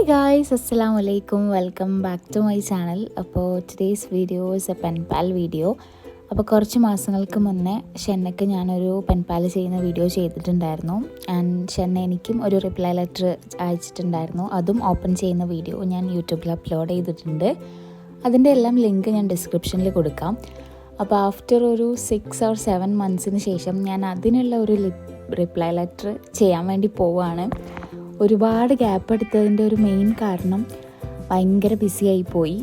guys, assalamu alaikum. Welcome back to my channel. അപ്പോൾ today's video is a pen pal video. അപ്പോൾ കുറച്ച് മാസങ്ങൾക്ക് മുന്നേ ഷെന്നയ്ക്ക് ഞാനൊരു പെൻ പാൽ ചെയ്യുന്ന വീഡിയോ ചെയ്തിട്ടുണ്ടായിരുന്നു. ആൻഡ് ഷെന്ന എനിക്കും ഒരു റിപ്ലൈ ലെറ്റർ അയച്ചിട്ടുണ്ടായിരുന്നു. അതും ഓപ്പൺ ചെയ്യുന്ന വീഡിയോ ഞാൻ യൂട്യൂബിൽ അപ്ലോഡ് ചെയ്തിട്ടുണ്ട്. അതിൻ്റെ എല്ലാം ലിങ്ക് ഞാൻ ഡിസ്ക്രിപ്ഷനിൽ കൊടുക്കാം. അപ്പോൾ ആഫ്റ്റർ ഒരു 6 or 7 monthsന് ശേഷം ഞാൻ അതിനുള്ള ഒരു റിപ്ലൈ ലെറ്റർ ചെയ്യാൻ വേണ്ടി പോവുകയാണ്. ഒരുപാട് ഗ്യാപ്പ് എടുത്തതിൻ്റെ ഒരു മെയിൻ കാരണം ഭയങ്കര ബിസി ആയിപ്പോയി.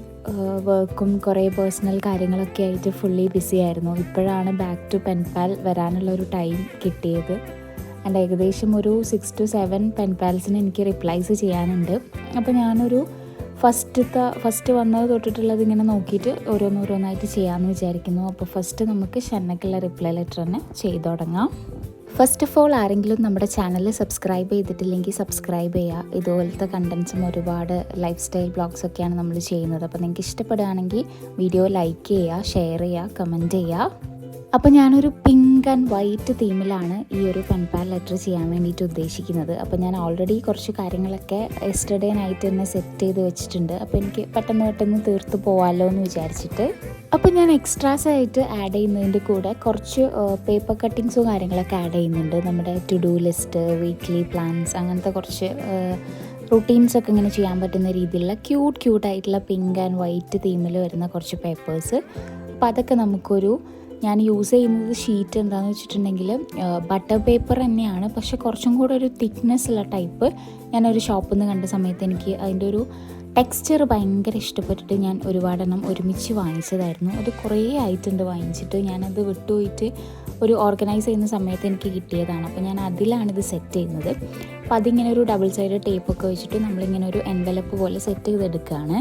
വർക്കും കുറേ പേഴ്സണൽ കാര്യങ്ങളൊക്കെ ആയിട്ട് ഫുള്ളി ബിസി ആയിരുന്നു. ഇപ്പോഴാണ് ബാക്ക് ടു പെൻ പാൽ വരാനുള്ള ഒരു ടൈം കിട്ടിയത്. ആൻഡ് ഏകദേശം ഒരു 6 to 7 പെൻ പാൽസിന് എനിക്ക് റിപ്ലൈസ് ചെയ്യാനുണ്ട്. അപ്പോൾ ഞാനൊരു ഫസ്റ്റ് വന്നത് തൊട്ടിട്ടുള്ളത് ഇങ്ങനെ നോക്കിയിട്ട് ഓരോന്നോരോന്നായിട്ട് ചെയ്യാമെന്ന് വിചാരിക്കുന്നു. അപ്പോൾ ഫസ്റ്റ് നമുക്ക് ഷെന്നയ്ക്കുള്ള റിപ്ലൈ ലെറ്റർ തന്നെ ചെയ്തു തുടങ്ങാം. ഫസ്റ്റ് ഓഫ് ഓൾ, ആരെങ്കിലും നമ്മുടെ ചാനൽ സബ്സ്ക്രൈബ് ചെയ്തിട്ടില്ലെങ്കിൽ സബ്സ്ക്രൈബ് ചെയ്യുക. ഇതുപോലത്തെ കണ്ടൻസും ഒരുപാട് ലൈഫ് സ്റ്റൈൽ ബ്ലോഗ്സൊക്കെയാണ് നമ്മൾ ചെയ്യുന്നത്. അപ്പോൾ നിങ്ങൾക്ക് ഇഷ്ടപ്പെടുകയാണെങ്കിൽ വീഡിയോ ലൈക്ക് ചെയ്യുക, ഷെയർ ചെയ്യുക, കമൻറ്റ് ചെയ്യുക. അപ്പോൾ ഞാനൊരു പിങ്ക് ആൻഡ് വൈറ്റ് തീമിലാണ് ഈ ഒരു പെൻ പാൽ ലെറ്റർ ചെയ്യാൻ വേണ്ടിയിട്ട് ഉദ്ദേശിക്കുന്നത്. അപ്പോൾ ഞാൻ ഓൾറെഡി കുറച്ച് കാര്യങ്ങളൊക്കെ യെസ്റ്റർഡേ നൈറ്റ് തന്നെ സെറ്റ് ചെയ്ത് വെച്ചിട്ടുണ്ട്. അപ്പോൾ എനിക്ക് പെട്ടെന്ന് തീർത്ത് പോകാമല്ലോ എന്ന് വിചാരിച്ചിട്ട്. അപ്പോൾ ഞാൻ എക്സ്ട്രാസ് ആയിട്ട് ആഡ് ചെയ്യുന്നതിൻ്റെ കൂടെ കുറച്ച് പേപ്പർ കട്ടിങ്സും കാര്യങ്ങളൊക്കെ ആഡ് ചെയ്യുന്നുണ്ട്. നമ്മുടെ to do list, weekly plans, അങ്ങനത്തെ കുറച്ച് റൂട്ടീൻസൊക്കെ ഇങ്ങനെ ചെയ്യാൻ പറ്റുന്ന രീതിയിലുള്ള ക്യൂട്ടായിട്ടുള്ള പിങ്ക് ആൻഡ് വൈറ്റ് തീമിൽ വരുന്ന കുറച്ച് പേപ്പേഴ്സ്. അപ്പോൾ അതൊക്കെ ഞാൻ യൂസ് ചെയ്യുന്നത് ഷീറ്റ് എന്താണെന്ന് വെച്ചിട്ടുണ്ടെങ്കിൽ ബട്ടർ പേപ്പർ തന്നെയാണ്, പക്ഷെ കുറച്ചും കൂടെ ഒരു തിക്നെസ് ഉള്ള ടൈപ്പ്. ഞാനൊരു ഷോപ്പിൽ നിന്ന് കണ്ട സമയത്ത് എനിക്ക് അതിൻ്റെ ഒരു ടെക്സ്ചർ ഭയങ്കര ഇഷ്ടപ്പെട്ടിട്ട് ഞാൻ ഒരുപാടെണ്ണം ഒരുമിച്ച് വാങ്ങിച്ചതായിരുന്നു. അത് കുറേ ആയിട്ടുണ്ട് വാങ്ങിച്ചിട്ട്. ഞാനത് വിട്ടുപോയിട്ട് ഒരു ഓർഗനൈസ് ചെയ്യുന്ന സമയത്ത് എനിക്ക് കിട്ടിയതാണ്. അപ്പോൾ ഞാൻ അതിലാണിത് സെറ്റ് ചെയ്യുന്നത്. അപ്പോൾ അതിങ്ങനെ ഒരു ഡബിൾ സൈഡ് ടേപ്പൊക്കെ വെച്ചിട്ട് നമ്മളിങ്ങനെ ഒരു എൻവലപ്പ് പോലെ സെറ്റ് ചെയ്തെടുക്കുകയാണ്.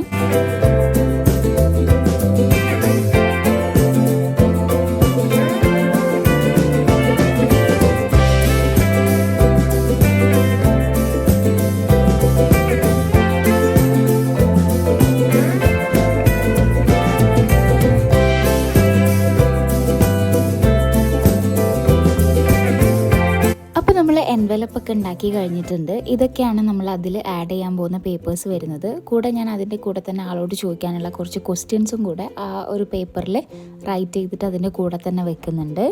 എൻവലപ്പൊക്കെ ഉണ്ടാക്കി കഴിഞ്ഞിട്ടുണ്ട്. ഇതൊക്കെയാണ് നമ്മൾ അതിൽ ആഡ് ചെയ്യാൻ പോകുന്ന പേപ്പേഴ്സ് വരുന്നത്. കൂടെ ഞാൻ അതിൻ്റെ കൂടെ തന്നെ ആളോട് ചോദിക്കാനുള്ള കുറച്ച് ക്വസ്റ്റ്യൻസും കൂടെ ആ ഒരു പേപ്പറിൽ റൈറ്റ് ചെയ്തിട്ട് അതിൻ്റെ കൂടെ തന്നെ വെക്കുന്നുണ്ട്.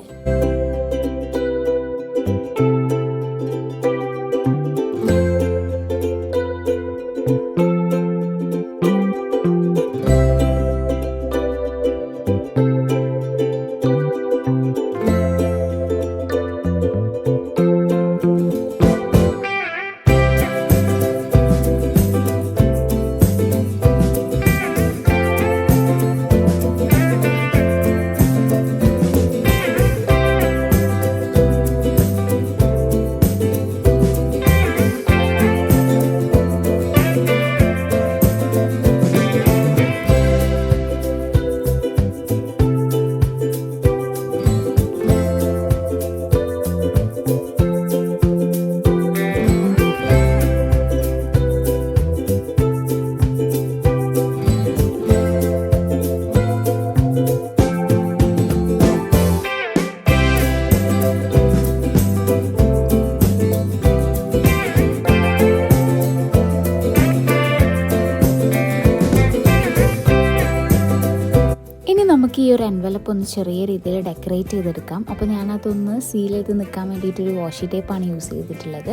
നമുക്ക് ഈ ഒരു എൻവലപ്പ് ഒന്ന് ചെറിയ രീതിയിൽ ഡെക്കറേറ്റ് ചെയ്തെടുക്കാം. അപ്പോൾ ഞാനതൊന്ന് സീൽ ചെയ്ത് നിൽക്കാൻ വേണ്ടിയിട്ടൊരു വാഷി ടേപ്പാണ് യൂസ് ചെയ്തിട്ടുള്ളത്.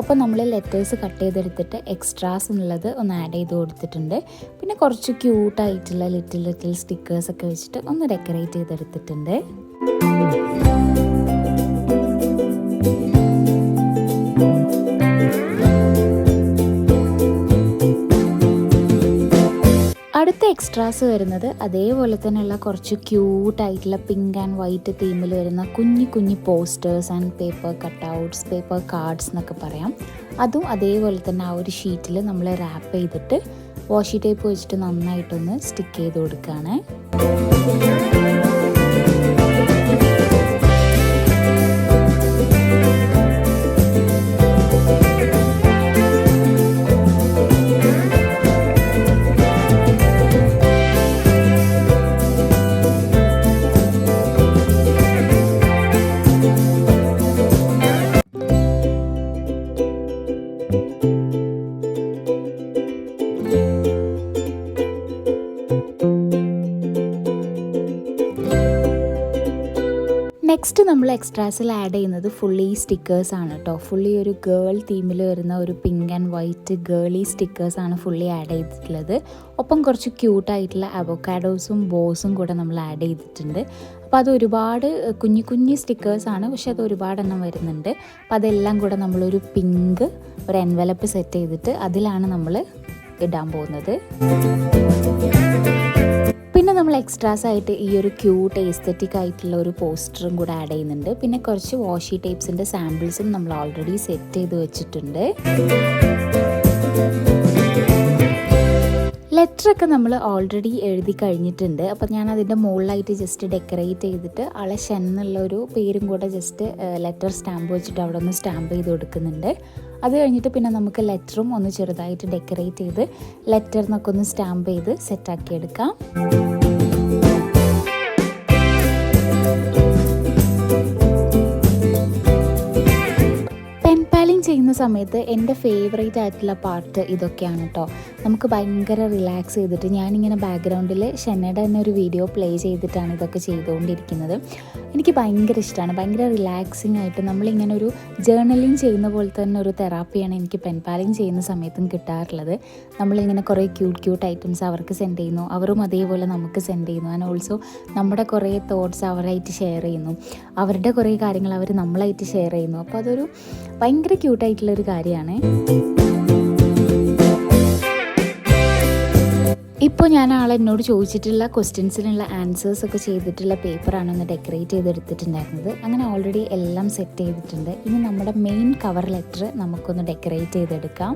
ഒപ്പം നമ്മൾ ലെറ്റേഴ്സ് കട്ട് ചെയ്തെടുത്തിട്ട് എക്സ്ട്രാസ് എന്നുള്ളത് ഒന്ന് ആഡ് ചെയ്ത് കൊടുത്തിട്ടുണ്ട്. പിന്നെ കുറച്ച് ക്യൂട്ടായിട്ടുള്ള ലിറ്റിൽ സ്റ്റിക്കേഴ്സൊക്കെ വെച്ചിട്ട് ഒന്ന് ഡെക്കറേറ്റ് ചെയ്തെടുത്തിട്ടുണ്ട്. അടുത്ത എക്സ്ട്രാസ് വരുന്നത് അതേപോലെ തന്നെയുള്ള കുറച്ച് ക്യൂട്ടായിട്ടുള്ള പിങ്ക് ആൻഡ് വൈറ്റ് തീമിൽ വരുന്ന കുഞ്ഞി posters and paper cutouts, paper cards എന്നൊക്കെ പറയാം. അതും അതേപോലെ തന്നെ ആ ഒരു ഷീറ്റിൽ നമ്മൾ റാപ്പ് ചെയ്തിട്ട് വാഷി ടേപ്പ് വെച്ചിട്ട് നന്നായിട്ടൊന്ന് സ്റ്റിക്ക് ചെയ്ത് കൊടുക്കുകയാണ്. നെക്സ്റ്റ് നമ്മൾ എക്സ്ട്രാസിൽ ആഡ് ചെയ്യുന്നത് ഫുള്ളി സ്റ്റിക്കേഴ്സാണ് കേട്ടോ. ഫുള്ളി ഒരു ഗേൾ തീമിൽ വരുന്ന ഒരു പിങ്ക് ആൻഡ് വൈറ്റ് ഗേളി സ്റ്റിക്കേഴ്സാണ് ഫുള്ളി ആഡ് ചെയ്തിട്ടുള്ളത്. ഒപ്പം കുറച്ച് ക്യൂട്ടായിട്ടുള്ള അവോക്കാഡോസും ബോസും കൂടെ നമ്മൾ ആഡ് ചെയ്തിട്ടുണ്ട്. അപ്പോൾ അത് ഒരുപാട് കുഞ്ഞു കുഞ്ഞു സ്റ്റിക്കേഴ്സാണ്, പക്ഷെ അത് ഒരുപാടെണ്ണം വരുന്നുണ്ട്. അപ്പോൾ അതെല്ലാം കൂടെ നമ്മളൊരു പിങ്ക് ഒരു എൻവലപ്പ് സെറ്റ് ചെയ്തിട്ട് അതിലാണ് നമ്മൾ ഇടാൻ പോകുന്നത്. പിന്നെ നമ്മൾ എക്സ്ട്രാസ് ആയിട്ട് ഈ ഒരു ക്യൂട്ട് എസ്തെറ്റിക് ആയിട്ടുള്ള ഒരു പോസ്റ്ററും കൂടെ ആഡ് ചെയ്യുന്നുണ്ട്. പിന്നെ കുറച്ച് വാഷി ടേപ്സിൻ്റെ സാമ്പിൾസും നമ്മൾ ഓൾറെഡി സെറ്റ് ചെയ്ത് വെച്ചിട്ടുണ്ട്. ലെറ്ററൊക്കെ നമ്മൾ ഓൾറെഡി എഴുതി കഴിഞ്ഞിട്ടുണ്ട്. അപ്പോൾ ഞാൻ അതിൻ്റെ മുകളിലായിട്ട് ജസ്റ്റ് ഡെക്കറേറ്റ് ചെയ്തിട്ട് ആളെ ഷൻ എന്നുള്ളൊരു പേരും കൂടെ ജസ്റ്റ് ലെറ്റർ സ്റ്റാമ്പ് വെച്ചിട്ട് അവിടെ ഒന്ന് സ്റ്റാമ്പ് ചെയ്ത് കൊടുക്കുന്നുണ്ട്. അത് കഴിഞ്ഞിട്ട് പിന്നെ നമുക്ക് ലെറ്ററും ഒന്ന് ചെറുതായിട്ട് ഡെക്കറേറ്റ് ചെയ്ത് ലെറ്ററിനൊക്കെ ഒന്ന് സ്റ്റാമ്പ് ചെയ്ത് സെറ്റാക്കി എടുക്കാം. ചെയ്യുന്ന സമയത്ത് എൻ്റെ ഫേവറേറ്റ് ആയിട്ടുള്ള പാർട്ട് ഇതൊക്കെയാണ് കേട്ടോ. നമുക്ക് ഭയങ്കര റിലാക്സ് ചെയ്തിട്ട് ഞാനിങ്ങനെ ബാക്ക്ഗ്രൗണ്ടിൽ ഷെന്നയുടെ തന്നെ ഒരു വീഡിയോ പ്ലേ ചെയ്തിട്ടാണ് ഇതൊക്കെ ചെയ്തുകൊണ്ടിരിക്കുന്നത്. എനിക്ക് ഭയങ്കര ഇഷ്ടമാണ്. ഭയങ്കര റിലാക്സിങ് ആയിട്ട് നമ്മളിങ്ങനെ ഒരു ജേർണലിങ് ചെയ്യുന്ന പോലെ തന്നെ ഒരു തെറാപ്പിയാണ് എനിക്ക് പെൻപാലിങ് ചെയ്യുന്ന സമയത്തും കിട്ടാറുള്ളത്. നമ്മളിങ്ങനെ കുറേ ക്യൂട്ട് ഐറ്റംസ് അവർക്ക് സെൻഡ് ചെയ്യുന്നു, അവരും അതേപോലെ നമുക്ക് സെൻഡ് ചെയ്യുന്നു. ആൻഡ് ഓൾസോ നമ്മുടെ കുറേ തോട്ട്സ് അവരായിട്ട് ഷെയർ ചെയ്യുന്നു, അവരുടെ കുറേ കാര്യങ്ങൾ അവർ നമ്മളായിട്ട് ഷെയർ ചെയ്യുന്നു. അപ്പോൾ അതൊരു ഭയങ്കര ക്യൂട്ടായിട്ടുള്ളൊരു കാര്യമാണ്. ഇപ്പോൾ ഞാൻ ആളെന്നോട് ചോദിച്ചിട്ടുള്ള ക്വസ്റ്റ്യൻസിനുള്ള ആൻസേഴ്സൊക്കെ ചെയ്തിട്ടുള്ള പേപ്പറാണ് ഒന്ന് ഡെക്കറേറ്റ് ചെയ്തെടുത്തിട്ടുണ്ടായിരുന്നത്. അങ്ങനെ ഓൾറെഡി എല്ലാം സെറ്റ് ചെയ്തിട്ടുണ്ട്. ഇനി നമ്മുടെ മെയിൻ കവർ ലെറ്റർ നമുക്കൊന്ന് ഡെക്കറേറ്റ് ചെയ്തെടുക്കാം.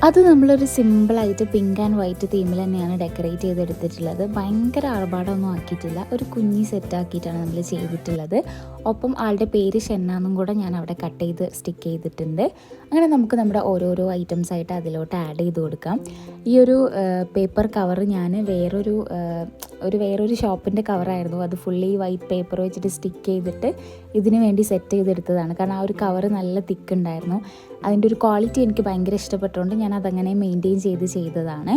അത് നമ്മളൊരു സിമ്പിളായിട്ട് പിങ്ക് ആൻഡ് വൈറ്റ് തീമിൽ തന്നെയാണ് ഡെക്കറേറ്റ് ചെയ്തെടുത്തിട്ടുള്ളത്. ഭയങ്കര ആർഭാടമൊന്നും ആക്കിയിട്ടില്ല, ഒരു കുഞ്ഞി സെറ്റാക്കിയിട്ടാണ് നമ്മൾ ചെയ്തിട്ടുള്ളത്. ഒപ്പം ആളുടെ പേര് ഷെന്നാന്നും കൂടെ ഞാൻ അവിടെ കട്ട് ചെയ്ത് സ്റ്റിക്ക് ചെയ്തിട്ടുണ്ട്. അങ്ങനെ നമുക്ക് നമ്മുടെ ഓരോരോ ഐറ്റംസ് ആയിട്ട് അതിലോട്ട് ആഡ് ചെയ്ത് കൊടുക്കാം. ഈ ഒരു പേപ്പർ കവർ ഞാൻ വേറൊരു ഷോപ്പിൻ്റെ കവറായിരുന്നു. അത് ഫുള്ളി വൈറ്റ് പേപ്പർ വെച്ചിട്ട് സ്റ്റിക്ക് ചെയ്തിട്ട് ഇതിന് വേണ്ടി സെറ്റ് ചെയ്തെടുത്തതാണ്. കാരണം ആ ഒരു കവർ നല്ല തിക്കുണ്ടായിരുന്നു. അതിൻ്റെ ഒരു ക്വാളിറ്റി എനിക്ക് ഭയങ്കര ഇഷ്ടപ്പെട്ടുകൊണ്ട് ഞാൻ അതങ്ങനെ മെയിൻറ്റെയിൻ ചെയ്തതാണ്.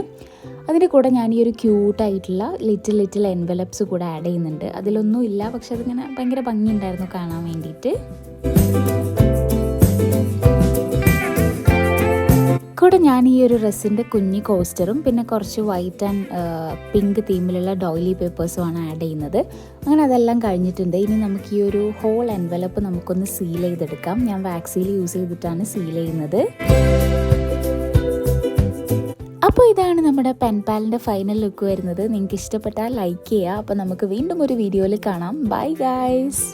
അതിൻ്റെ കൂടെ ഞാൻ ഈ ഒരു ക്യൂട്ടായിട്ടുള്ള ലിറ്റിൽ എൻവലപ്സ് കൂടെ ആഡ് ചെയ്യുന്നുണ്ട്. അതിലൊന്നും ഇല്ല, പക്ഷെ അതിങ്ങനെ ഭയങ്കര ഭംഗിയുണ്ടായിരുന്നു കാണാൻ വേണ്ടിയിട്ട്. കൂടെ ഞാൻ ഈ ഒരു റെസിൻ്റെ കുഞ്ഞി കോസ്റ്ററും പിന്നെ കുറച്ച് വൈറ്റ് ആൻഡ് പിങ്ക് തീമിലുള്ള ഡോയിലി പേപ്പേഴ്സുമാണ് ആഡ് ചെയ്യുന്നത്. അങ്ങനെ അതെല്ലാം കഴിഞ്ഞിട്ടുണ്ട്. ഇനി നമുക്ക് ഈ ഒരു ഹോൾ എൻവലപ്പ് നമുക്കൊന്ന് സീൽ ചെയ്തെടുക്കാം. ഞാൻ വാക്സിൽ യൂസ് ചെയ്തിട്ടാണ് സീൽ ചെയ്യുന്നത്. അപ്പോൾ ഇതാണ് നമ്മുടെ പെൻപാലിൻ്റെ ഫൈനൽ ലുക്ക് വരുന്നത്. നിങ്ങൾക്ക് ഇഷ്ടപ്പെട്ടാൽ ലൈക്ക് ചെയ്യുക. അപ്പോൾ നമുക്ക് വീണ്ടും ഒരു വീഡിയോയിൽ കാണാം. Bye guys.